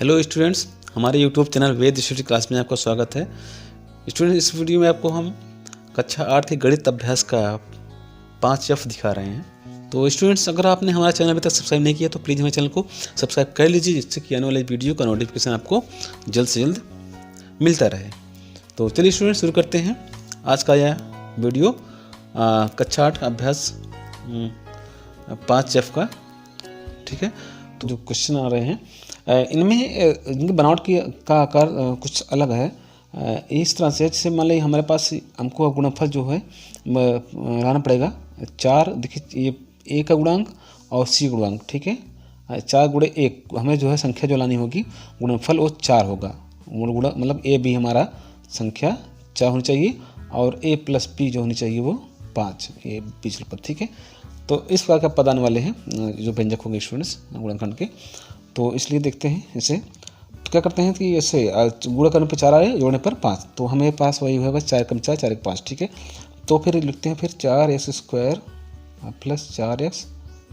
Hello students, हमारे YouTube channel वेद study class में आपका स्वागत है। स्टूडेंट्स, इस वीडियो में आपको हम कक्षा 8 के गणित अभ्यास का 5F दिखा रहे हैं। तो स्टूडेंट्स, अगर आपने हमारा चैनल अभी तक सब्सक्राइब नहीं किया तो प्लीज़ हमारे चैनल को सब्सक्राइब कर लीजिए, जिससे कि आने वाले वीडियो का नोटिफिकेशन आपको जल्द से जल्द मिलता रहे। तो चलिए स्टूडेंट्स, शुरू करते हैं आज का यह वीडियो कक्षा 8 अभ्यास 5F का। ठीक है, तो जो क्वेश्चन आ रहे हैं इनमें इनकी बनावट का आकार कुछ अलग है। इस तरह से जैसे मान लीजिए हमारे पास हमको गुणनफल जो है लाना पड़ेगा 4। देखिए, ये ए का गुणांक और सी गुणांक। ठीक है, 4 गुणे 1 हमें जो है संख्या जो लानी होगी गुणनफल वो 4 होगा। मतलब ए बी हमारा संख्या 4 होनी चाहिए और ए प्लस बी जो होनी चाहिए वो 5, ये बीच पर। ठीक है, तो इस प्रकार का पद आने वाले हैं जो व्यंजक होंगे स्टूडेंट्स गुणनखंड के। तो इसलिए देखते हैं इसे। तो क्या करते हैं कि ऐसे गुणा करने पर 4 आए, जोड़ने पर 5, तो हमें पास वही होगा 4 कम 4 4 1 5। ठीक है, तो फिर लिखते हैं फिर 4x² plus 4x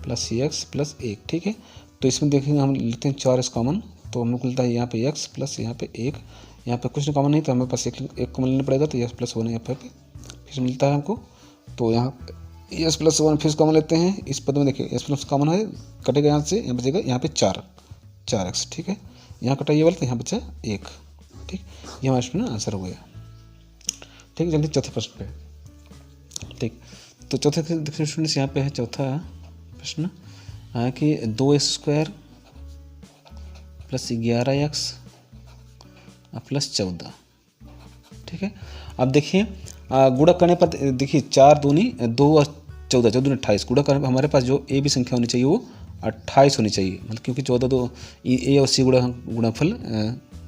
plus x plus 1। ठीक है, तो इसमें देखेंगे हम लिखते हैं 4x कॉमन, तो हमें मिलता है यहाँ पे x प्लस यहाँ पे 1। यहाँ पे कुछ कॉमन नहीं, तो हमें पास एक कॉमन लेना पड़ेगा, तो x प्लस 1 यहाँ पे फिर मिलता है हमको। तो यहाँ s प्लस 1 फिर कॉमन लेते हैं। इस पद में देखिए s प्लस कॉमन है, कटेगा यहाँ से, यहाँ बचेगा यहाँ पे 4x। ठीक है, यहाँ कटा ये वाला, तो यहाँ बचा 1। ठीक, ये हमारा इसमें आंसर हो गया। ठीक, जल्दी चौथे प्रश्न पे। ठीक, तो चौथे देखिए स्टूडेंट्स, यहाँ पे है चौथा प्रश्न कि 2x² प्लस 11x प्लस 14। ठीक है, अब देखिए गुणा करने पर देखिए 4 दूनी 2 और 14, 14 दूनी 28। गुणा करने पर हमारे पास जो ए भी संख्या होनी चाहिए वो 28 होनी चाहिए। मतलब क्योंकि 14 तो ए और सी गुणनफल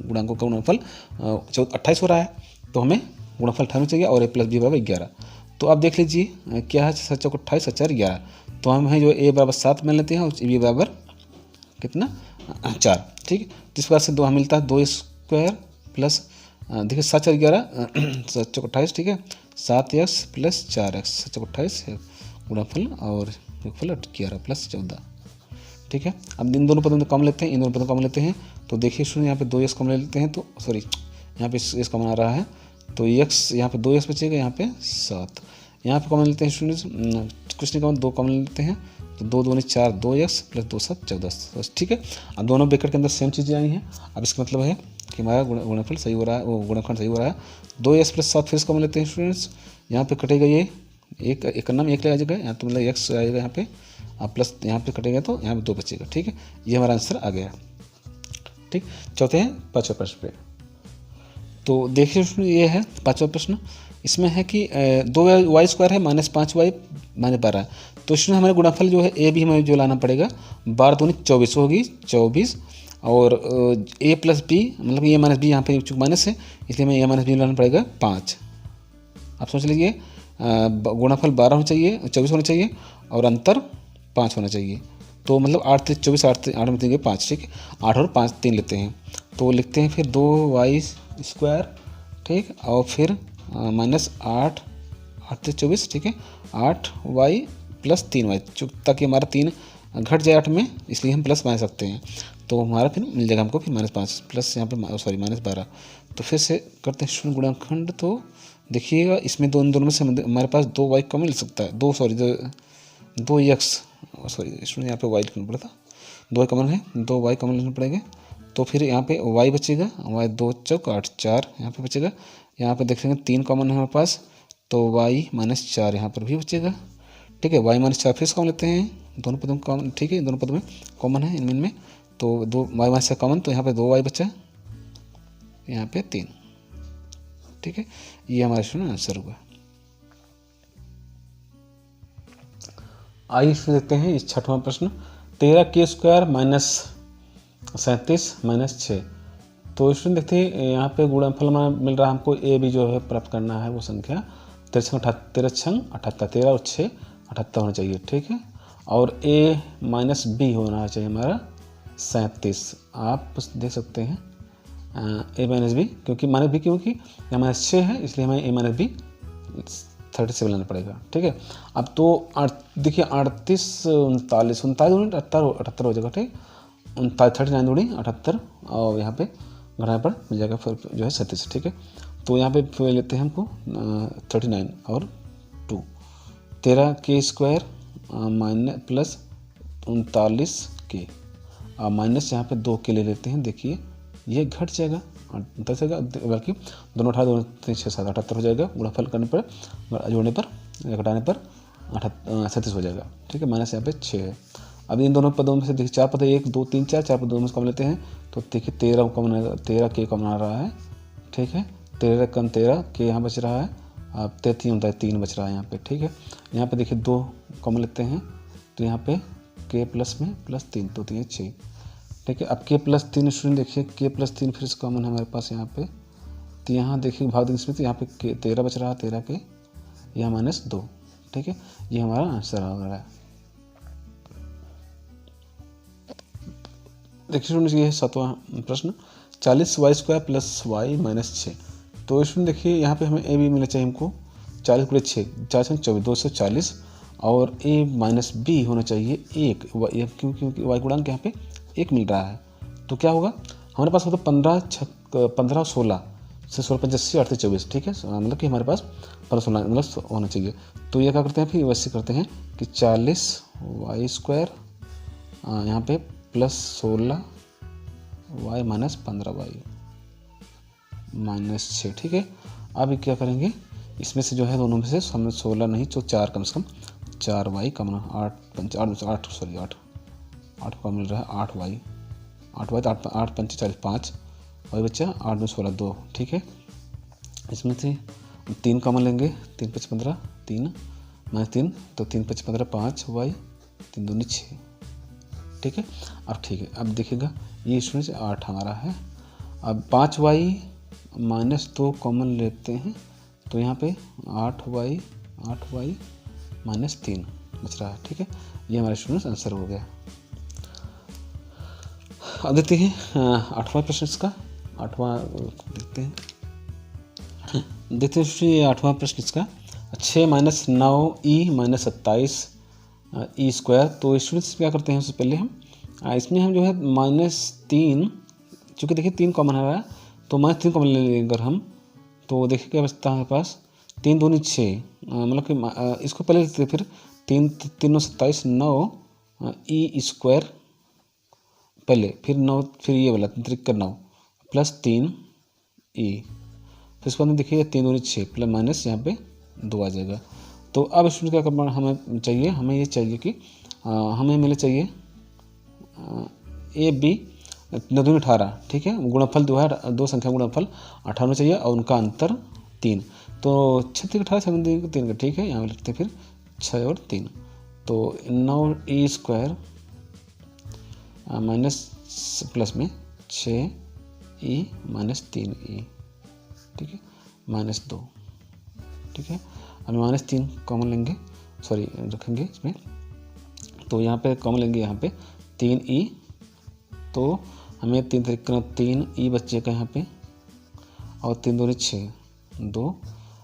गुणांकों का गुणनफल 28 हो रहा है, तो हमें गुणनफल 28 चाहिए और ए प्लस बी बराबर 11। तो अब देख लीजिए क्या है, 7 चौक 28 7 11। तो हम है जो ए बराबर 7 मान लेते हैं और बी बराबर कितना 4। ठीक है, जिस प्रकार से 2 हमें मिलता है 2² प्लस देखिए 7 4 11 7 चौक 28। ठीक है, 7x प्लस 4x 7 चौक 28 गुणनफल और योगफल 11 प्लस 14। ठीक है, अब इन दोनों पदों में कम लेते हैं, इन दोनों पदों कम लेते हैं। तो देखिए स्टूडेंट, यहाँ पे 2x कम ले लेते हैं, तो सॉरी यहाँ पे s कम आ रहा है, तो x यहाँ पे 2x बचेगा, यहाँ पे 7। यहाँ पे कम लेते हैं स्टूडेंट्स, कुछ नहीं कम 2 कम लेते हैं, तो 2 दूनी 4 2x प्लस 2 7 14। ठीक है, अब दोनों ब्रैकेट के अंदर सेम चीज़ें आई हैं। अब इसका मतलब है कि हमारा गुणनफल सही हो रहा है, वो गुणनखंड सही हो रहा है। 2x प्लस 7 फिर कम लेते हैं स्टूडेंट्स, यहाँ पे कटेगा ये एक नाम 1 ले आ जाएगा, यहाँ तो मतलब x आएगा यहाँ पे, अब प्लस यहाँ पे कटेगा तो यहाँ पे 2 बचेगा। ठीक है, ये हमारा आंसर आ गया। ठीक, चौथे हैं 5वां प्रश्न पे। तो देखिए ये है 5वां प्रश्न। इसमें है कि 2y² है माइनस 5y माइनस 12। तो इसमें हमारे गुणनफल जो है ए भी हमें जो लाना पड़ेगा, 12 दूनी 24 होगी 24, और ए प्लस बी मतलब ए माइनस बी, यहाँ पे चूँकि माइनस है इसलिए हमें ए माइनस बी लाना पड़ेगा 5। आप सोच लीजिए गुणनफल 12 होना चाहिए, 24 होना चाहिए और अंतर 5 होना चाहिए। तो मतलब 8 3 24, 8 में 3 5। ठीक है, 8 और 5 3 लेते हैं, तो लिखते हैं फिर 2y²। ठीक, और फिर माइनस 8 8 3 24। ठीक है, 8y प्लस 3y, ताकि हमारा 3 घट जाए 8 में, इसलिए हम प्लस बना सकते हैं। तो हमारा फिर मिल जाएगा हमको फिर -5 प्लस यहाँ पे सॉरी -12। तो फिर से करते हैं शून्य गुणनखंड। तो देखिएगा इसमें दोनों में से हमारे पास 2y कम मिल सकता है, 2x सॉरी इसमें यहाँ पे y लिखना पड़ता, 2y कॉमन है, 2y कॉमन लेना पड़ेगा। तो फिर यहाँ पे y बचेगा, y 2 चौक 8 4 यहाँ पे बचेगा। यहाँ पे देखेंगे 3 कॉमन है हमारे पास, तो y -4 यहाँ पर भी बचेगा। ठीक है, y -4 फिर कॉमन लेते हैं, दोनों पदों में कॉमन। ठीक है, दोनों पदों में कॉमन है इनमें तो y -4 कॉमन, तो यहाँ पे 2y बचा, यहाँ पे 3। ठीक है, ये हमारा इसमें आंसर होगा। आइए इसमें देखते हैं इस 6वां प्रश्न, 13k² माइनस 37 माइनस 6। तो इसमें देखते हैं यहाँ पे गुणनफल हमारा मिल रहा है हमको, ए भी जो है प्राप्त करना है वो संख्या 13 78 13 और 6 78 होना चाहिए। ठीक है, और a माइनस बी होना चाहिए हमारा 37। आप देख सकते हैं a माइनस बी, क्योंकि माइनस बी क्योंकि यहाँ -6 है, इसलिए हमें a माइनस बी 37 लाना पड़ेगा। ठीक है, अब तो देखिए 38 39 38 हो जाएगा। ठीक, 39 दूनी 78 और यहाँ पे घटाने पर मिल जाएगा फिर जो है 37, ठीक है। तो यहाँ पे फिर लेते हैं हमको 39 और 2 13k² minus plus 39k minus यहाँ पे 2k ले लेते हैं। देखिए ये घट जाएगा, बल्कि दोनों 18 दोनों 3 6 7 78 हो जाएगा। गुणनफल करने पर जोड़ने पर घटाने पर 37 हो जाएगा, ठीक है। माइनस यहाँ पे 6 है। अब इन दोनों पदों में से देखिए 4 पद 1 2 3 4 पदों में से कम लेते हैं तो देखिए 13k कम आ रहा है, ठीक है। 13 कम 13k यहाँ बच रहा है। अब 3 बच रहा है यहाँ पे, ठीक है। यहाँ पे देखिए 2 कम लेते हैं तो यहाँ पे k प्लस में प्लस 3 तो 3 6, ठीक है। अब k प्लस 3 स्टूडेंट देखिए k प्लस 3 फिर से कॉमन है हमारे पास यहाँ पे, तो यहाँ देखिए भाग देंगे इसमें तो यहाँ पे 13 बच रहा है, 13k यहाँ -2, ठीक है। ये हमारा आंसर आ रहा है। देखिए स्टूडेंट ये है 7वां प्रश्न 40y² + y - 6। तो स्टूडेंट देखिए यहाँ पे हमें ए बी मिलना चाहिए हमको 40 × 6 4 से 24 240 और a - b होना चाहिए 1 क्योंकि y गुणांक यहाँ पे 1 मिल रहा है। तो क्या होगा हमारे पास होता 15 16 से 16 85 8 से 24, ठीक है। मतलब कि हमारे पास 15 16 मतलब होना चाहिए। तो ये क्या करते हैं फिर वैसे करते हैं कि 40y² यहाँ पे plus 16y minus 15y minus 6, ठीक है। अब क्या करेंगे इसमें से जो है दोनों में से हमें 16 नहीं तो 4 कम से कम 4y कम 8 सॉरी 8 का मिल रहा है 8y तो 8 5 40 5 y बच्चा 8 में 16 2, ठीक है। इसमें से 3 कॉमन लेंगे 3 5 15 3 -3 तो 3 5 15 5y 3 दूनी 6, ठीक है। अब ठीक है अब देखिएगा ये स्टूडेंट 8 हमारा है। अब 5y - 2 कॉमन लेते हैं तो यहाँ पे 8y - 3 बच रहा है, ठीक है। ये हमारे स्टूडेंट्स आंसर हो गया। अब देखते हैं 8वां प्रश्न इसका 8वां देखते हैं 8वां प्रश्न इसका 6 - 9e - 27 e²। तो स्टूडेंट्स क्या करते हैं उससे पहले हम इसमें हम जो है -3 चूँकि देखिए 3 कॉमन आ रहा है तो -3 कॉमन ले लेंगे अगर हम तो देखिए क्या बचता है हमारे पास 3 दूनी 6 मतलब कि इसको पहले लेते फिर 3 3 27 9 e² पहले फिर 9 फिर ये वाला 9 प्लस 3 e फिर इसके बाद देखिएगा 3 दूनी 6 प्लस माइनस यहाँ पे 2 आ जाएगा। तो अब स्टूडेंट क्या करना हमें चाहिए हमें ये चाहिए कि हमें मिले चाहिए ए बी 9 दूनी 18, ठीक है। गुणनफल जो है दो संख्या गुणनफल 18 चाहिए और उनका अंतर 3 तो 36 18 7 3 का, ठीक है। यहाँ लिखते हैं फिर 6 और 3 तो 9e² माइनस प्लस में 6e - 3e, ठीक है -2, ठीक है। अब -3 कॉमन लेंगे सॉरी रखेंगे इसमें तो यहाँ पे कॉमन लेंगे यहाँ पे 3e तो हमें 3e बचेगा यहाँ पे और 3 दूनी 6 2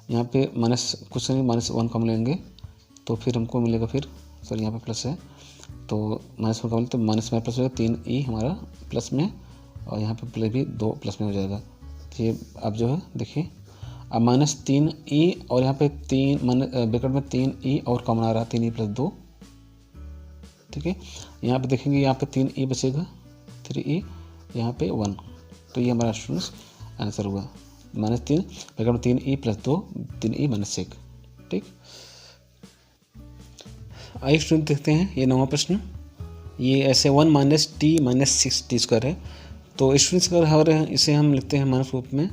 यहाँ पे माइनस कुछ नहीं -1 कॉमन लेंगे तो फिर हमको मिलेगा फिर सॉरी यहाँ पे प्लस है तो -1 कॉमन तो माइनस में प्लस हो जाएगा 3e हमारा प्लस में और यहाँ पे प्लस भी 2 प्लस में हो जाएगा। तो ये अब जो है देखिए अब -3e और यहाँ पे 3 ब्रैकेट में 3e और कॉमन आ रहा है 3e + 2, ठीक है। यहाँ पे देखेंगे यहाँ पे 3e बचेगा 3e यहाँ पे 1 तो ये हमारा स्टूडेंट्स आंसर हुआ -3 ब्रैकेट में 3e + 2 3e - 1, ठीक। आइए स्टूडेंट देखते हैं ये 9वां प्रश्न ये ऐसे 1 - t - 6t² है। तो स्टूडेंट्स अगर इसे हम लिखते हैं माइनस रूप में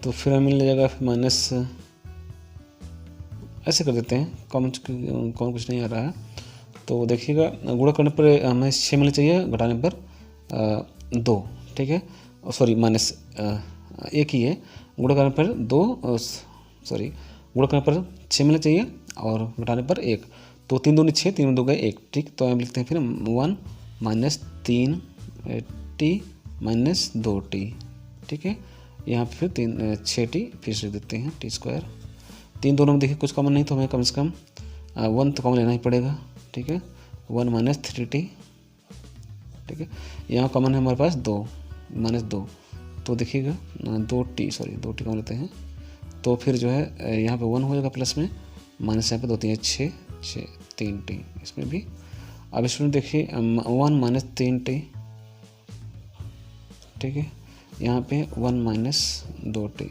तो फिर हमें मिल जाएगा फिर माइनस ऐसे कर देते हैं कॉमन कुछ नहीं आ रहा है तो देखिएगा गुणा करने पर हमें 6 मिलना चाहिए घटाने पर 2, ठीक है। सॉरी माइनस एक ही है गुणा करने पर 2 सॉरी गुणा करने पर 6 मिलना चाहिए और घटाने पर 1 तो 3 दूनी 6 3 में 2 गए 1, ठीक। तो हम लिखते हैं फिर 1 - 3t - 2t, ठीक है। यहाँ पे फिर 6t फिर से देते हैं t²। 3 दोनों में देखिए कुछ कॉमन नहीं तो हमें कम से कम 1 तो कॉमन लेना ही पड़ेगा, ठीक है। 1 - 3t ठीक है। यहाँ कॉमन है हमारे पास 2 -2, तो देखिएगा 2t, सॉरी 2t कॉमन लेते हैं, तो फिर जो है यहाँ पे 1 हो जाएगा प्लस में, माइनस यहाँ पे 2 3 6 6 3t इसमें भी। अब इसमें देखिए 1 - 3t, ठीक है। यहाँ पे 1 - 2t,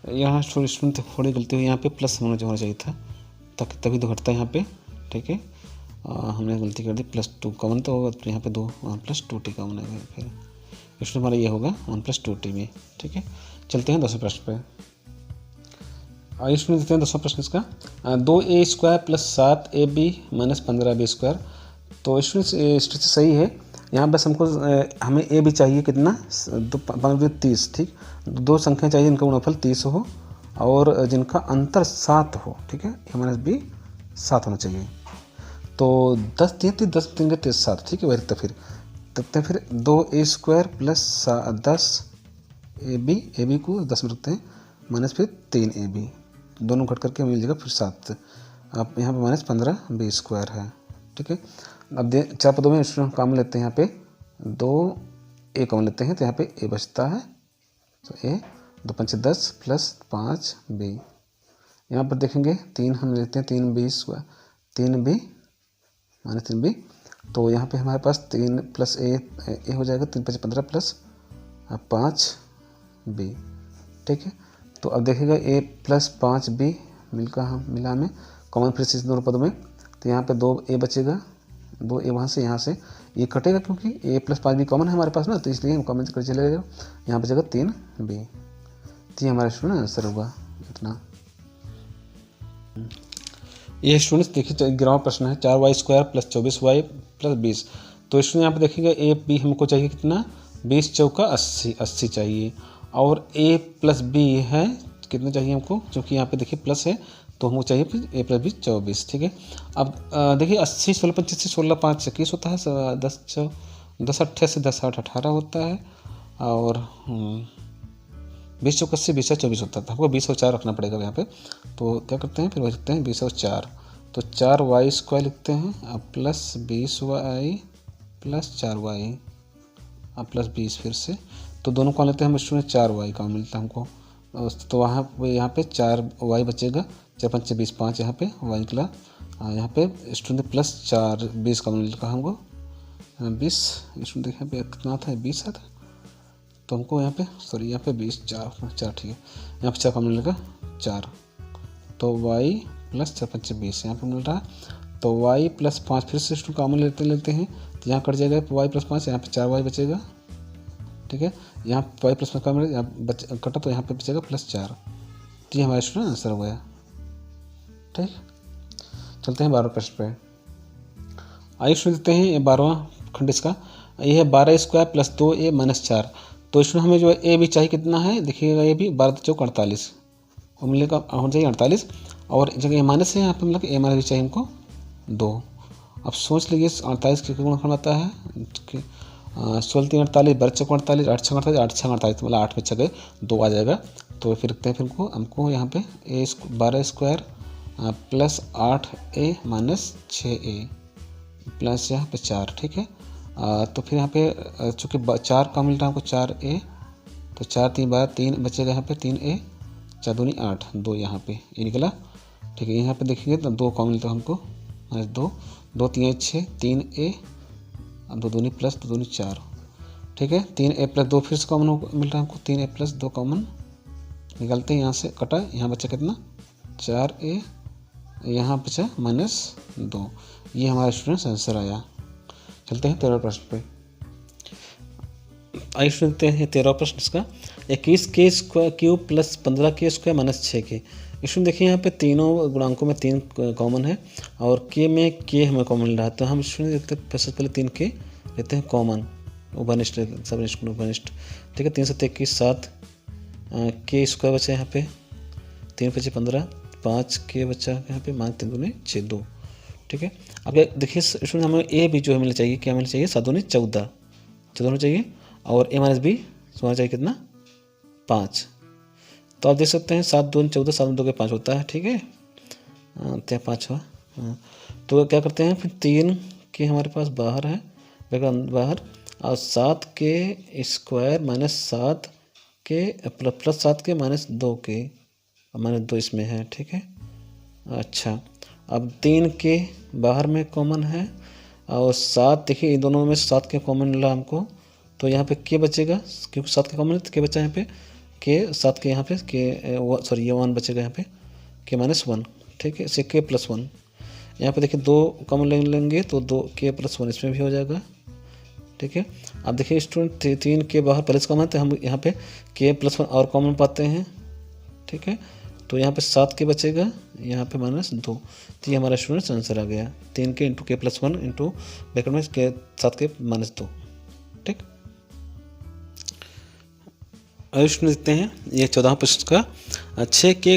यहाँ थोड़ी गलती हुई, यहाँ पे प्लस होना चाहिए था, तभी तो घटता है यहाँ पे, ठीक है। हमने गलती कर दी, +2 कॉमन तो होगा, तो यहाँ पे 2 +2t कॉमन है, फिर इसमें हमारा ये होगा 1 + 2t में, ठीक है। चलते हैं 200 प्रश्न पे। इसमें देखते हैं 200 प्रश्न इसका, 2a² + 7ab - 15b²। तो इसमें स्थिति सही है। यहाँ बस हमको हमें ए भी चाहिए कितना, 15 30, ठीक। 2 संख्या चाहिए जिनका गुणनफल 30 हो और जिनका अंतर 7 हो, ठीक है। a - b 7 होना चाहिए। तो 10 3 3 10 3 3 7, ठीक है। वही तो फिर 2a² + 10ab को 10 में रखते हैं, माइनस फिर 3ab, दोनों घट करके मिल जाएगा फिर 7। अब यहाँ पे -15b² है, ठीक है। अब 4 पदों में स्टूडेंट कॉमन लेते हैं, यहाँ पे 2a कॉमन लेते हैं, तो यहाँ पे a बचता है, तो a 2 5 10 + 5b। यहाँ पर देखेंगे 3 हम लेते हैं, 3b², 3b -3b, तो यहाँ पे हमारे पास 3 + a हो जाएगा, 3 5 15 + 5b, ठीक है। तो अब देखिएगा a + 5b मिला हमें कॉमन फिर से दोनों पदों में, तो यहाँ पे 2a बचेगा, 2a वहाँ से यहाँ से ये कटेगा, क्योंकि a + 5b कॉमन है हमारे पास ना, तो इसलिए हम कॉमन से कर चलेगा, यहाँ बचेगा 3b। तो ये हमारा स्टूडेंट आंसर होगा इतना। ये स्टूडेंट्स देखिए 11वां प्रश्न है, 4y² + 24y + 20। तो स्टूडेंट यहाँ पे देखिएगा a b हमको चाहिए कितना, 20 चौका 80 चाहिए, और a + b है कितना चाहिए हमको, क्योंकि यहाँ पे देखिए प्लस है, तो हमको चाहिए फिर a + b 24, ठीक है। अब देखिए 80 16 25 16 5 21 होता है, 10 8 से 10 8 18 होता है, और 20 चौका 80 20 24 होता है, तो हमको 20 और 4 रखना पड़ेगा यहाँ पे। तो क्या करते हैं, फिर वही लिखते हैं 20 और 4, तो 4y² लिखते हैं, अब + 20y + 4y, अब +20 फिर से, तो दोनों को लेते हैं हम स्टूडेंट, 4y का मिलता है हमको, तो वहाँ यहाँ पे 4y बचेगा, 4 5 20 5, यहाँ पे y निकला, यहाँ पे स्टूडेंट +4 20 का मिलता है हमको 20, स्टूडेंट देखिए यहाँ पे कितना था, 20 था, तो हमको यहाँ पे सॉरी यहाँ पे 20 4 ठीक है, यहाँ पे 4 का मिलेगा 4, तो y + 4 5 20 यहाँ पे मिल रहा है, तो y + 5 फिर से स्टूडेंट कॉमन लेते हैं, तो यहाँ कट जाएगा y + 5, यहाँ पे 4y बचेगा, ठीक है। यहाँ y + 5 का मिलेगा, यहाँ कटा, तो यहाँ पे बचेगा +4, तो ये हमारा स्टूडेंट आंसर हो गया, ठीक। चलते हैं 12वें प्रश्न पे। आइए सुन देखते हैं 12वां खंड इसका, ये है 12² + 2a - 4। तो इसमें हमें जो है a भी चाहिए कितना है, देखिएगा ये भी 12 चौक 48, और मिलेगा होना चाहिए 48, और जगह माइनस है यहाँ पे मतलब a भी चाहिए हमको 2। अब सोच लीजिए 48 के गुणनफल आता है, 16 3 48, 12 चौक 48, 8 6 48, 8 6 48, मतलब 8 में 6 गए 2 आ जाएगा। तो फिर रखते हैं, फिर हमको यहाँ पे 12² + 8a - 6a प्लस यहाँ पे 4, ठीक है। तो फिर यहाँ पे चूँकि 4 का मिल रहा है हमको 4a, तो 4 3 12 3 बचेगा यहाँ पे 3a, 4 दूनी 8, 2 यहाँ पे ये निकला, ठीक है। यहाँ पे देखिए तो 2 का मिलता है हमको, 2 2 3 6 3a, 2 दूनी + 2 दूनी 4, ठीक है। 3a + 2 फिर से कॉमन मिल रहा है हमको, 3a + 2 कॉमन निकलते हैं, यहाँ से कटा, यहाँ बचा कितना 4a, यहाँ बचा -2। ये हमारा स्टूडेंट्स आंसर आया। चलते हैं 13वें प्रश्न पे। आइए सुनते हैं 13वां प्रश्न इसका, 21k³ + 15k² - 6k। इसमें देखिए यहाँ पे तीनों गुणांकों में 3 कॉमन है, और k में k हमें कॉमन मिल रहा है, तो हम इसमें देखते हैं सबसे पहले 3k लेते हैं कॉमन, उभयनिष्ठ सबनिष्ठ उभयनिष्ठ, ठीक है। 3 7 21 7 k² बचा यहाँ पे, 3 5 15 5k बचा यहाँ पे, मान 3 दूनी 6 2, ठीक है। अब देखिए इसमें हमें a भी जो है मिलना चाहिए, क्या मिलना चाहिए 7 दूनी 14 होना चाहिए, और a - b होना चाहिए कितना 5। तो आप देख सकते हैं 7 2 14, 7 2 के 5 होता है, ठीक है, 5 हुआ। तो क्या करते हैं फिर 3 के हमारे पास बाहर है, बाहर, और 7 के स्क्वायर माइनस 7 के प्लस 7 के माइनस 2 के, माइनस 2 इसमें है, ठीक है। अच्छा, अब 3 के बाहर में कॉमन है और 7, देखिए इन दोनों में 7 के कॉमन मिला हमको, तो यहाँ पे के बचेगा, क्योंकि 7 के कॉमन है तो के बचा यहाँ पे, के 7 के यहाँ पे के सॉरी ये 1 बचेगा यहाँ पे, के माइनस 1, ठीक है, इसे के प्लस 1। यहाँ पे देखिए 2 कॉमन ले लेंगे तो 2 के प्लस 1 इसमें भी हो जाएगा, ठीक है। अब देखिए स्टूडेंट 3 के बाहर प्लस कॉमन है तो हम यहाँ पे के प्लस 1 और कॉमन पाते हैं, ठीक है। तो यहाँ पे 7 के बचेगा, यहाँ पे माइनस 2, तो ये हमारा स्टूडेंट्स आंसर आ गया, 3 के इंटू के प्लस 1 इंटू ब्रैकेट में के 7 के माइनस 2, ठीक। अब स्टूडेंट देखते हैं ये 14 प्रश्न का, 6 के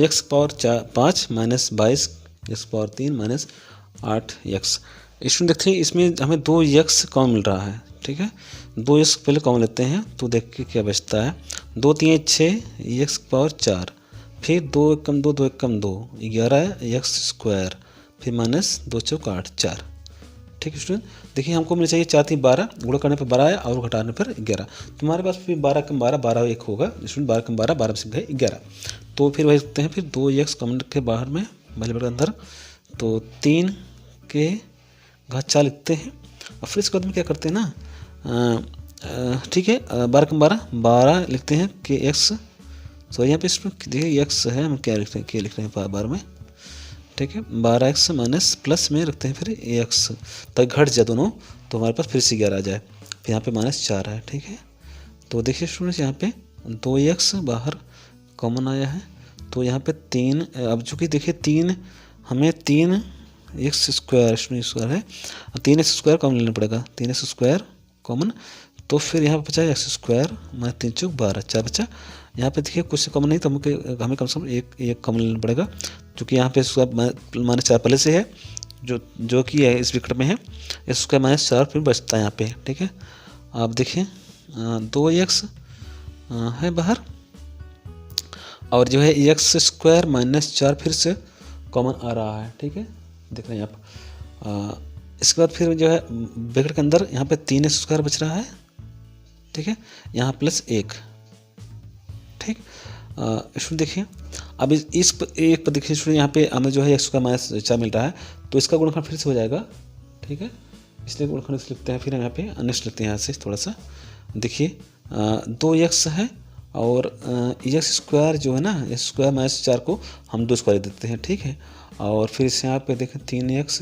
x power 5 minus 22 x power 3 minus 8 x. Student देखते हैं इसमें हमें 2 एक्स कॉमन मिल रहा है, ठीक है। 2 एक्स पहले कॉमन लेते हैं तो देखिए क्या बचता है, 2 3 6 एक्स पावर 4, फिर 2 1 कम 2 2 1 कम 2 11 एक्स स्क्वायर, फिर माइनस 2 चौक 8 4, ठीक है स्टूडेंट। देखिए हमको मिल चाहिए 4 3 12, गुणा करने पर 12 आया और घटाने पर 11, तुम्हारे पास फिर 12 कम 12 12 1 होगा स्टूडेंट, 12 कम 12 12 से गए 11, तो फिर वही लिखते हैं, फिर 2 एक्स कॉमन के बाहर में पहले के अंदर, तो 3 के घात 4 लिखते हैं, और फिर इसके बाद में क्या करते हैं ना, ठीक है, 12 कम 12 12 लिखते हैं के एक्स, तो यहाँ पे इसमें देखिए एक्स है, हम क्या लिखते हैं के लिख रहे हैं बार में, ठीक है। 12 एक्स माइनस प्लस में रखते हैं फिर एक्स, तो घट जाए दोनों तो हमारे पास फिर से 11 आ जाए, फिर यहाँ पे माइनस 4 है, ठीक है। तो देखिए स्टूडेंट्स यहाँ पे 2 एक्स बाहर कॉमन आया है, तो यहाँ पे 3, अब चूँकि देखिए 3 हमें 3 एक्स स्क्वायर स्क्वायर है, 3 एक्स स्क्वायर कॉमन लेना पड़ेगा, 3 एक्स स्क्वायर कॉमन, तो फिर यहाँ पे बचा एक्स स्क्वायर माइनस 3 चौक 12 4 बचा। यहाँ पे देखिए कुछ कॉमन नहीं तो हमें कम से कम एक कॉमन लेना पड़ेगा, क्योंकि यहाँ पे माइनस 4 पहले से है जो कि है इस विकट में है, इसका माइनस 4 फिर बचता है यहाँ पे, ठीक है। आप देखिए 2 एक्स है बाहर, और जो है एक्स स्क्वायर माइनस 4 फिर से कॉमन आ रहा है, ठीक है, देख रहे हैं आप। इसके बाद फिर जो है ब्रैकेट के अंदर यहाँ पे 3 एक्स स्क्वायर बच रहा है, ठीक है, यहाँ प्लस 1, ठीक। स्टूडेंट देखिए अब इस एक पर देखिए स्टूडेंट, यहाँ पे हमें जो है एक्स का माइनस 4 मिल रहा है, तो इसका गुणनखंड फिर से हो जाएगा, ठीक है, इसलिए गुणनखंड लिखते हैं, फिर यहाँ पे नेक्स्ट लिखते हैं यहाँ से थोड़ा सा, देखिए 2 एक्स है और एक्स स्क्वायर जो है ना, एक्स स्क्वायर माइनस 4 को हम 2 स्क्वायर देते हैं, ठीक है, और फिर इसे यहाँ पे देखें 3 एक्स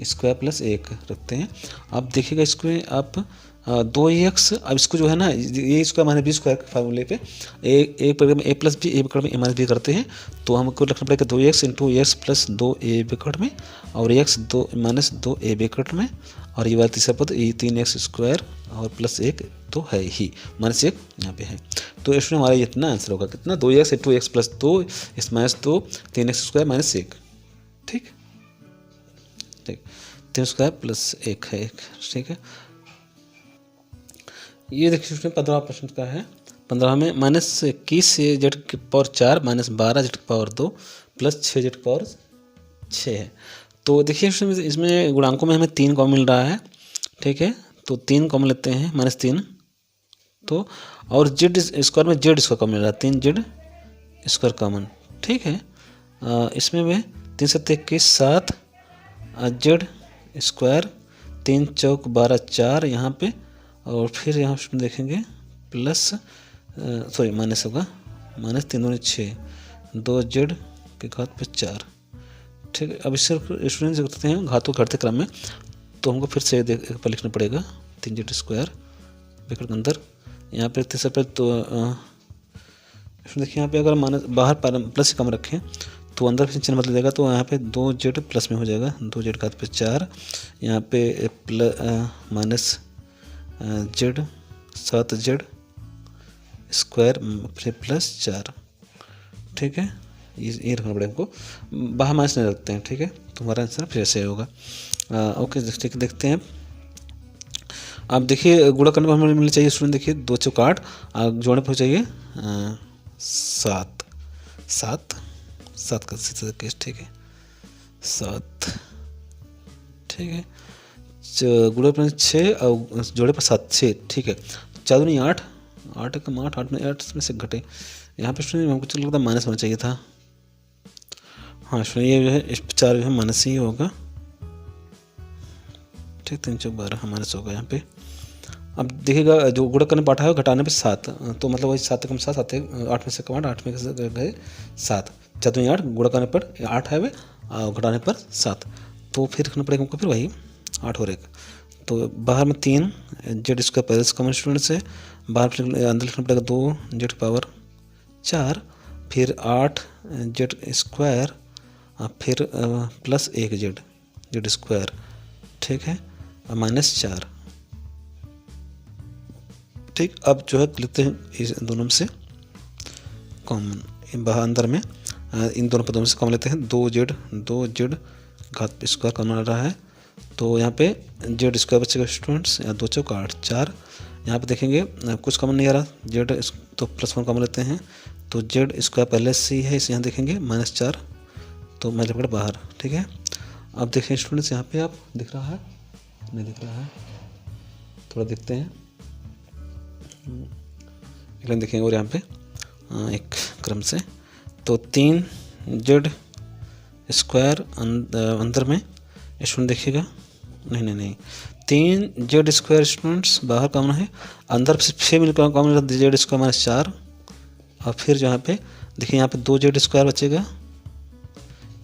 स्क्वायर प्लस 1 रखते हैं। अब देखिएगा इसको आप 2 एक्स, अब इसको जो है ना ये स्क्वायर माइनस बी स्क्वायर के फार्मूले पे ए पकड़ में ए प्लस बी, ए पकड़ में ए माइनस बी करते हैं, तो हमको रखना पड़ेगा 2 x into x plus 2 A bracket में और एक्स 2 माइनस 2 ए ब्रैकेट में, और ये वाला तीसरा पद ये 3 एक्स स्क्वायर और प्लस 1 तो है ही, माइनस 1 यहाँ पे है, तो इसमें हमारा इतना आंसर होगा कितना, 2 एक्स इंटू एक्स प्लस 2 इस माइनस 2 3 एक्स स्क्वायर माइनस 1, ठीक ठीक, 3 स्क्वायर प्लस 1 है 1, ठीक है। ये देखिए उसमें 15 प्रश्न का है, 15 में माइनस 21 जेड की पावर 4 माइनस 12 जेड की पावर 2 प्लस 6 जेड की पावर 6 है। तो देखिए इसमें गुणांकों में हमें 3 कॉमन मिल रहा है, ठीक है, तो 3 कॉमन लेते हैं माइनस 3, तो और जेड स्क्वायर में जेड स्क्वायर कॉमन मिल रहा है, 3 जेड स्क्वायर कॉमन, ठीक है। इसमें में 3 7 21 7 जेड स्क्वायर 3 चौक 12 4 यहाँ पे, और फिर यहाँ देखेंगे प्लस सॉरी माइनस होगा, माइनस 3 दूनी 6 2 जेड के घात पे 4, ठीक है। अब इससे स्टूडेंट करते हैं घातों घटते क्रम में, तो हमको फिर से पर लिखना पड़ेगा 3 जेड स्क्वायर ब्रैकेट के अंदर, यहाँ पे तीसरे पे, तो देखिए यहाँ पे अगर माइनस बाहर प्लस से कम रखें तो अंदर फिर चिन्ह बदल जाएगा, तो यहाँ पे 2 जेड प्लस में हो जाएगा, 2 जेड घात पे 4, यहाँ पे माइनस जेड 7 जेड स्क्वायर फिर प्लस 4, ठीक है, ये रखना पड़ेगा हमको, बाहर माइनस नहीं रखते हैं, ठीक है, तो हमारा आंसर फिर से होगा। ओके ठीक देखते हैं, आप देखिए गुणा करने पर हमें मिलना चाहिए स्टूडेंट, देखिए 2 चौक 8, जोड़ने पर चाहिए 7 7 7 का केस, ठीक है 7, ठीक है। गुणे पर 6 और जोड़े पर 7, 6, ठीक है। 4 दूनी 8, 8 कम 8, 8 में 8 में से घटे, यहाँ पे स्टूडेंट हमको चलो लगता है माइनस होना चाहिए था। हाँ स्टूडेंट ये जो है 4 जो है माइनस ही होगा, ठीक। 3 चौक 12 माइनस होगा यहाँ पे। अब देखिएगा जो गुणा करने पाठा है घटाने पे 7, तो मतलब वही 7 कम 7, 7 8 में से कम 8, 8 में से गए 7, 4 दूनी 8, गुणा करने पर 8 है वे और घटाने पर 7, तो फिर लिखना पड़ेगा हमको फिर वही 8 और 1। तो बाहर में 3 जेड स्क्वायर पहले से कॉमन स्टूडेंट से, बाहर अंदर लिखना पड़ेगा 2 जेड पावर 4, फिर 8 जेड स्क्वायर, फिर प्लस 1 जेड स्क्वायर, ठीक है, माइनस 4, ठीक। अब जो है लेते हैं इस दोनों में से कॉमन, बाहर अंदर में इन दोनों पदों में से कॉमन लेते हैं। 2 जेड घात स्क्वायर कॉमन आ रहा है, तो यहाँ पे जेड स्क्वायर बचेगा स्टूडेंट्स, यहाँ 2 चौक 8 4, यहाँ पे देखेंगे कुछ कॉमन नहीं आ रहा, जेड तो +1 कॉमन लेते हैं, तो जेड स्क्वायर पहले से ही है, इसे यहाँ देखेंगे -4, तो मैं पकड़ बाहर, ठीक है। अब देखें स्टूडेंट्स यहाँ पे आप दिख रहा है, नहीं दिख रहा है, थोड़ा देखते हैं, एक लाइन देखेंगे और यहाँ पे एक क्रम से, तो 3 जेड स्क्वायर अंदर में स्टूडेंट देखिएगा, नहीं 3 जेड स्क्वायर स्टूडेंट्स बाहर कॉमन है, अंदर से 6 मिलकर कॉमन जेड स्क्वायर -4, और फिर जो यहाँ पे देखिए यहाँ पे 2 जेड स्क्वायर बचेगा,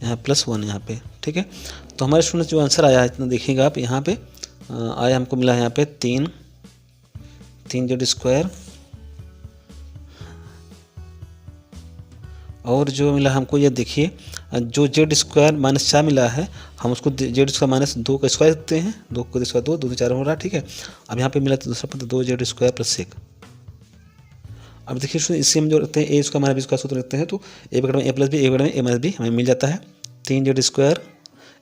यहाँ +1 यहाँ पे, ठीक है। तो हमारे स्टूडेंट्स जो आंसर आया है इतना देखिएगा आप, यहाँ पे आया हमको मिला है यहाँ पे 3 जेड स्क्वायर, और जो मिला हमको ये देखिए जो जेड स्क्वायर -4 मिला है, हम उसको जेड स्क्वायर -2 का स्क्वायर देखते हैं, 2 का स्क्वायर 2, 2 4 हो रहा है, ठीक है। अब यहाँ पे मिला तो दूसरा पद 2 जेड स्क्वायर +1। अब देखिए इससे हम जो रखते हैं ए स्क्वायर -b स्क्वायर सूत्र रखते हैं, तो ए बराबर में a + b, ए बराबर में a - b हमें मिल जाता है। 3 जेड स्क्वायर,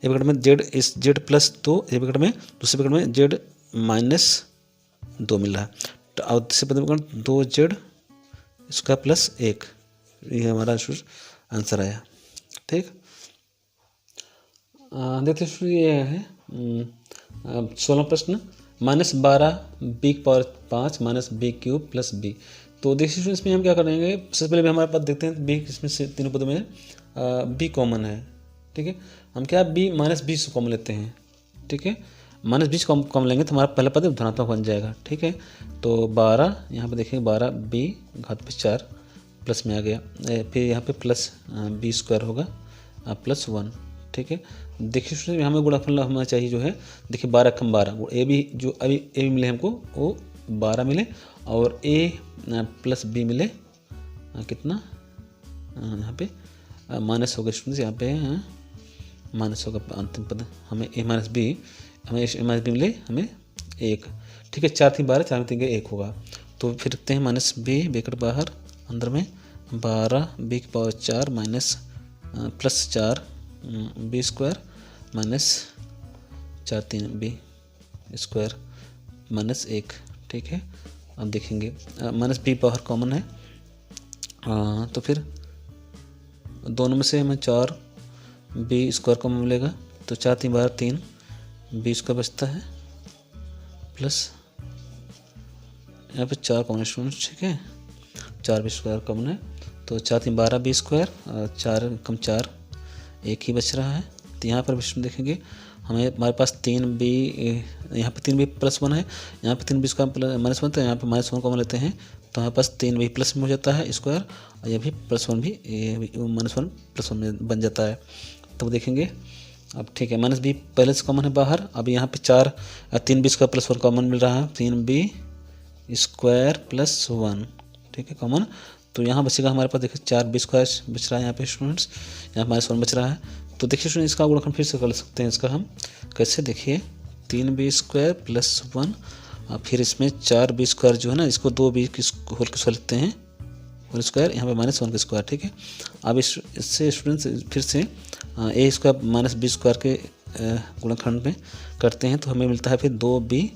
ए बराबर में जेड +2, ए बराबर में दूसरे बराबर में जेड -2 मिल रहा है, तो और तीसरे पद में 2 जेड स्क्वायर +1, ये हमारा आंसर आया, ठीक। देखते ये है 16 प्रश्न, -12 b की पावर 5 -b³ + b। तो देखिए इसमें हम क्या करेंगे, सबसे पहले भी हमारे पास देखते हैं b, इसमें से तीनों पदों में b कॉमन है, ठीक है। हम क्या b -b से कॉमन लेते हैं, ठीक है, -b से कॉमन लेंगे तो हमारा पहला पद धनात्मक बन जाएगा, ठीक है। तो 12 यहाँ पे देखेंगे 12 b घात पे 4 प्लस में आ गया, फिर यहाँ पे प्लस b स्क्वायर होगा +1, ठीक है। देखिए स्टूडेंट हमें गुणनफल होना चाहिए जो है, देखिए 12 कम 12, ए भी जो अभी ए भी मिले हमको वो 12 मिले, और a + b मिले कितना, यहाँ पे माइनस होगा स्टूडेंट्स, यहाँ पे माइनस होगा अंतिम पद, हमें a - b, हमें a - b मिले हमें 1, ठीक है। 4 3 12, 4 में 3 1 होगा, तो फिर रखते हैं -b बेकर बाहर, अंदर में 12 b की power 4 +4 b square -4 3 b square -1, ठीक है। अब देखेंगे -b बाहर कॉमन है, तो फिर दोनों में से हमें 4 b स्क्वायर कॉमन मिलेगा, तो 4 3 12 3 b स्क्वायर बचता है, प्लस यहाँ पे 4 कॉमन स्टूडेंट्स, ठीक है, 4 b स्क्वायर कॉमन है, तो 4 3 12 b स्क्वायर, 4 कम 4 1 ही बच रहा है। तो यहाँ पर विषय देखेंगे हमारे पास 3b, यहाँ पे 3b +1 है, यहाँ पे 3b स्क्वायर -1, तो यहाँ पे -1 कॉमन लेते हैं, तो हमारे पास 3b प्लस में हो जाता है स्क्वायर, और ये भी +1 भी -1 +1 में बन जाता है। तो देखेंगे अब ठीक है, -b पहले से कॉमन है बाहर, अब यहाँ पे 3b स्क्वायर +1 कॉमन मिल रहा है, 3b स्क्वायर +1, ठीक है, कॉमन। तो यहाँ बचेगा हमारे पास देखिए 4b स्क्वायर बच रहा है यहाँ पे स्टूडेंट्स, यहाँ -1 बच रहा है। तो देखिए स्टूडेंट इसका गुणनखंड फिर से कर सकते हैं, इसका हम कैसे, देखिए 3b स्क्वायर +1, और फिर इसमें 4b स्क्वायर जो है ना, इसको 2b की होल के स्क्वायर लेते हैं, होल स्क्वायर, यहाँ पे -1 का स्क्वायर, ठीक है। अब इससे स्टूडेंट्स फिर से a स्क्वायर -b स्क्वायर के गुणनखंड में करते हैं, तो हमें मिलता है फिर 2b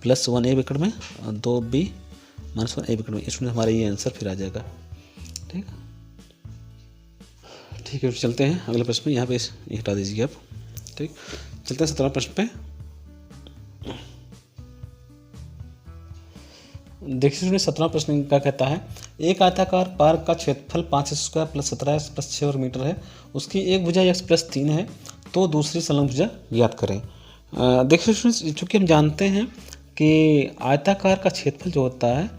+ 1 a विकट में, और 2b - 1 a विकट में, इसमें हमारा ये आंसर फिर आ जाएगा, ठीक है। चलते हैं अगले प्रश्न में, यहाँ पे ये हटा दीजिए आप, ठीक। चलते हैं 17वें प्रश्न पे। देखिए सुनिए 17वां प्रश्न क्या कहता है, एक आयताकार पार्क का क्षेत्रफल 5 प्लस 17 प्लस 6 वर्ग मीटर है, उसकी एक भुजा x प्लस 3 है, तो दूसरी संलग्न भुजा ज्ञात करें। देखिए सुनिए, चूँकि हम जानते हैं कि आयताकार का क्षेत्रफल जो होता है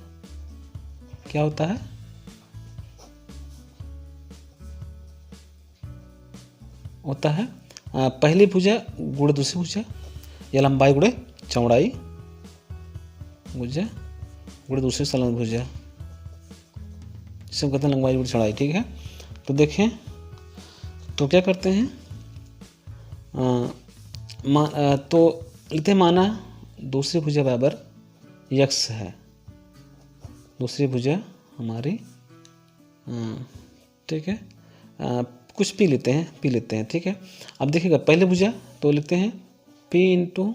क्या होता है, होता है पहली भुजा गुणे दूसरी भुजा या लंबाई गुणे चौड़ाई भुजा गुणे दूसरी संलग्न भुजा, जिसे हम कहते हैं लंबाई गुणे चौड़ाई। ठीक है, तो देखें तो क्या करते हैं, तो लेते हैं माना दूसरी भुजा बराबर x है, दूसरी भुजा हमारी ठीक है, कुछ पी लेते हैं। ठीक है, अब देखिएगा पहले भुजा तो लिखते हैं p इंटू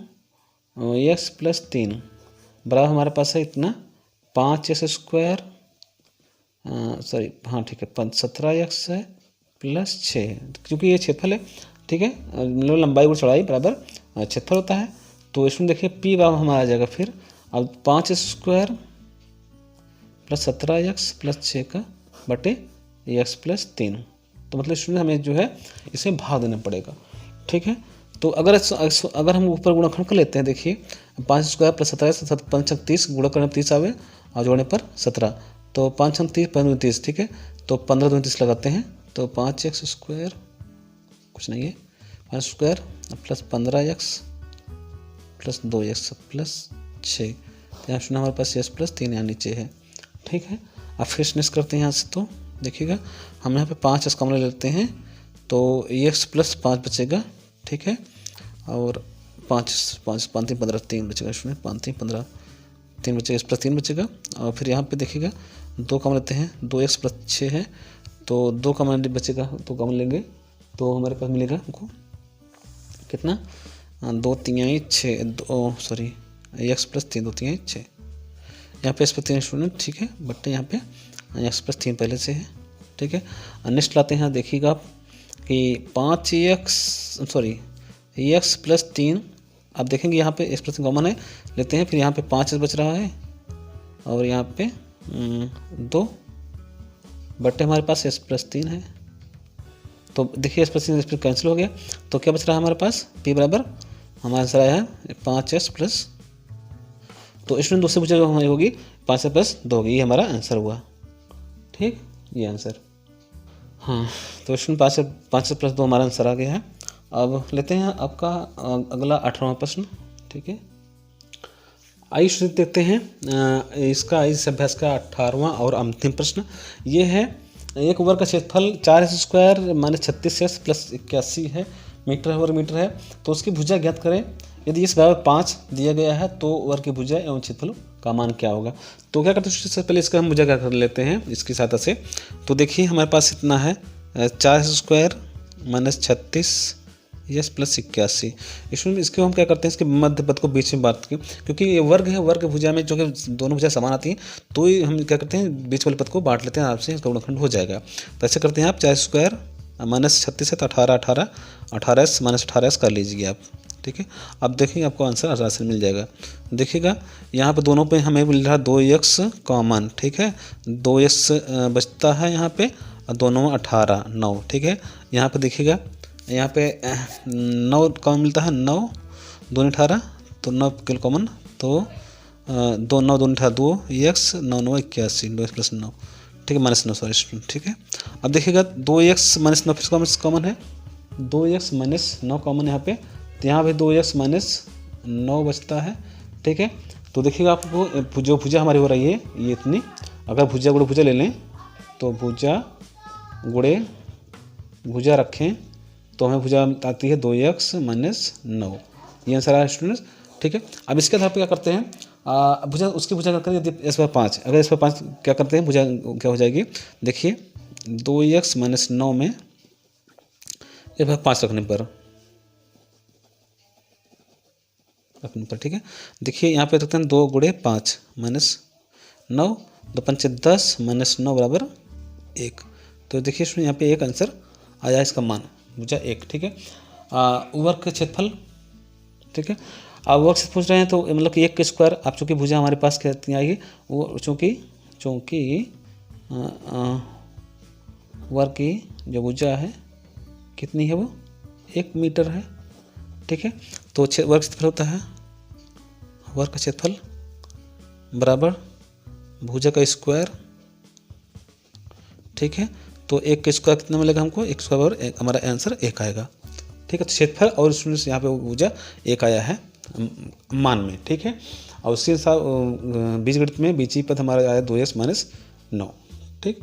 एक्स प्लस 3 बराबर हमारे पास है इतना 5x स्क्वायर, सॉरी हाँ ठीक है 17x है प्लस 6, क्योंकि ये क्षेत्रफल है। ठीक है, मतलब लंबाई और चौड़ाई बराबर क्षेत्रफल होता है। तो इसमें देखिए p बराबर हमारा आ जाएगा फिर अब 5 स्क्वायर प्लस 17x प्लस 6 का बटे x प्लस 3, तो मतलब इसमें हमें जो है इसे भाग देना पड़ेगा। ठीक है, तो अगर हम ऊपर गुणनखंड कर लेते हैं, देखिए 5 स्क्वायर प्लस 17 5 30 गुणा करने पर 30 आवे और जोड़ने पर 17, तो 5 30 15 30। ठीक है, तो 15 2 30 लगाते हैं, तो 5x स्क्वायर कुछ नहीं है 5 square plus 15x plus 2x plus 6, यहाँ सुना हमारे पास x प्लस 3 यहाँ नीचे है। ठीक है, अब फिर करते हैं यहाँ से, तो देखिएगा हम यहाँ पे 5x कॉमन लेते हैं, तो x प्लस 5 बचेगा। ठीक है, और 5 5 5 3 15 3 बचेगा, इसमें 5 3 15 3 बचेगा, x प्लस 3 बचेगा। और फिर यहाँ पे देखिएगा 2 कॉमन लेते हैं, 2x प्लस 6 है, तो 2 कॉमन बचेगा, 2 कॉमन लेंगे तो हमारे पास मिलेगा हमको कितना 2 3 6 सॉरी x प्लस 3 2 3 6, यहाँ पे x प्लस 3 स्टूडेंट। ठीक है, बट यहाँ पे x प्लस 3 पहले से है। ठीक है, नेक्स्ट लाते हैं, यहाँ देखिएगा आप कि 5x प्लस 3, आप देखेंगे यहाँ पे x प्लस 3 कॉमन है लेते हैं, फिर यहाँ पे 5 बच रहा है और यहाँ पे 2 बटे हमारे पास x प्लस 3 है, तो देखिए x प्लस 3 कैंसिल हो गया, तो क्या बच रहा है हमारे पास p बराबर हमारा आंसर आया है 5x प्लस, तो इसमें दूसरी भुजा जो हमारी होगी 5 प्लस 2 होगी, ये हमारा आंसर हुआ। ठीक, ये आंसर हाँ, तो इसमें 5 प्लस 2 हमारा आंसर आ गया है। अब लेते हैं आपका अगला 18वां प्रश्न। ठीक है, आइए देखते हैं इसका इस अभ्यास का 18वां और अंतिम प्रश्न। ये है एक वर्ग का क्षेत्रफल 4x square minus 36x plus 81 है मीटर वर्ग मीटर है, तो उसकी भुजा ज्ञात करें। यदि इस बराबर 5 दिया गया है तो वर्ग की भुजा एवं क्षेत्रफल का मान क्या होगा। तो क्या करते हैं, सबसे पहले इसका हम भुजा क्या कर लेते हैं इसकी सहायता से। तो देखिए हमारे पास इतना है 4x square minus 36x plus 81, इसमें इसको हम क्या करते हैं, इसके मध्य पद को बीच में बांट के, क्योंकि ये वर्ग है, वर्ग भुजा में जो कि दोनों भुजा समान आती हैं, तो ही हम क्या करते हैं बीच वाले पद को बांट लेते हैं, आपसे इसका गुणनखंड हो जाएगा। तो ऐसे करते हैं आप 4 स्क्वायर माइनस 36 है तो 18 माइनस 18 कर लीजिए आप। ठीक है, अब देखिए आपको आंसर आराम से मिल जाएगा। देखिएगा यहाँ पे दोनों पे हमें मिल रहा 2x कॉमन। ठीक है, 2x बचता है यहाँ पे, और दोनों में 18 9। ठीक है, यहाँ पे देखिएगा यहाँ पे 9 कॉमन मिलता है, 9 2 18, तो 9 किलो कॉमन, तो 2 9 2 18 2x 9 9 81 2x प्लस 9। ठीक है, माइनस 9 सॉरी। ठीक है, अब देखिएगा 2x माइनस 9 फिर कॉमन है, 2x माइनस 9 कॉमन यहाँ पे, तो यहाँ पे 2x माइनस 9 बचता है। ठीक है, तो देखिएगा आपको जो भुजा हमारी हो रही है ये इतनी, अगर भुजा गुणे भुजा ले लें तो भुजा गुणे भुजा रखें तो हमें भुजा आती है 2x माइनस 9, ये आंसर आया स्टूडेंट्स। ठीक है, अब इसके आधार पर क्या करते हैं, भुजा उसकी भुजा करते हैं, यदि इस पर 5, अगर इस पर 5 क्या करते हैं भुजा क्या हो जाएगी, देखिए 2x माइनस 9 में इस पर 5 रखने पर। ठीक है, देखिए यहाँ पे रखते हैं 2 गुणे 5 माइनस 9 2 5 10 माइनस 9 बराबर 1, तो देखिए इसमें यहाँ पे एक आंसर आया इसका मान भुजा 1। ठीक है, वर्ग का क्षेत्रफल ठीक है। अब वर्क से पूछ रहे हैं तो मतलब कि 1 का स्क्वायर, अब चूँकि भुजा हमारे पास कितनी आएगी, वो चूँकि वर्क की जो भुजा है कितनी है, वो 1 मीटर है। ठीक है, तो वर्ग क्षेत्रफल होता है, वर्ग का क्षेत्रफल बराबर भुजा का स्क्वायर। ठीक है, तो 1 का स्क्वायर कितना मिलेगा हमको, 1 स्क्वायर और हमारा आंसर 1 आएगा। ठीक है, तो क्षेत्रफल और स्टूडेंट्स यहाँ पे भुजा 1 आया है मान में। ठीक है, और उसके साथ बीजगणित में बीजीय पद हमारा आया 2x - 9। ठीक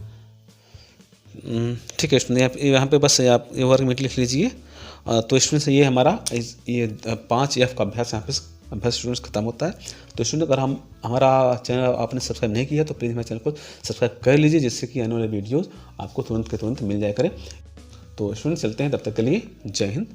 ठीक है स्टूडेंट, यहाँ पे बस आप ये वर्ग मीटर लिख लीजिए। तो स्टूडेंट्स ये हमारा ये 5F का अभ्यास यहाँ पे अभ्यास स्टूडेंट्स खत्म होता है। तो स्टूडेंट अगर हमारा चैनल आपने सब्सक्राइब नहीं किया तो प्लीज़ हमारे चैनल को सब्सक्राइब कर लीजिए, जिससे कि आने वाले वीडियोज़ आपको तुरंत के तुरंत मिल जाया करें। तो स्टूडेंट चलते हैं, तब तक के लिए जय हिंद।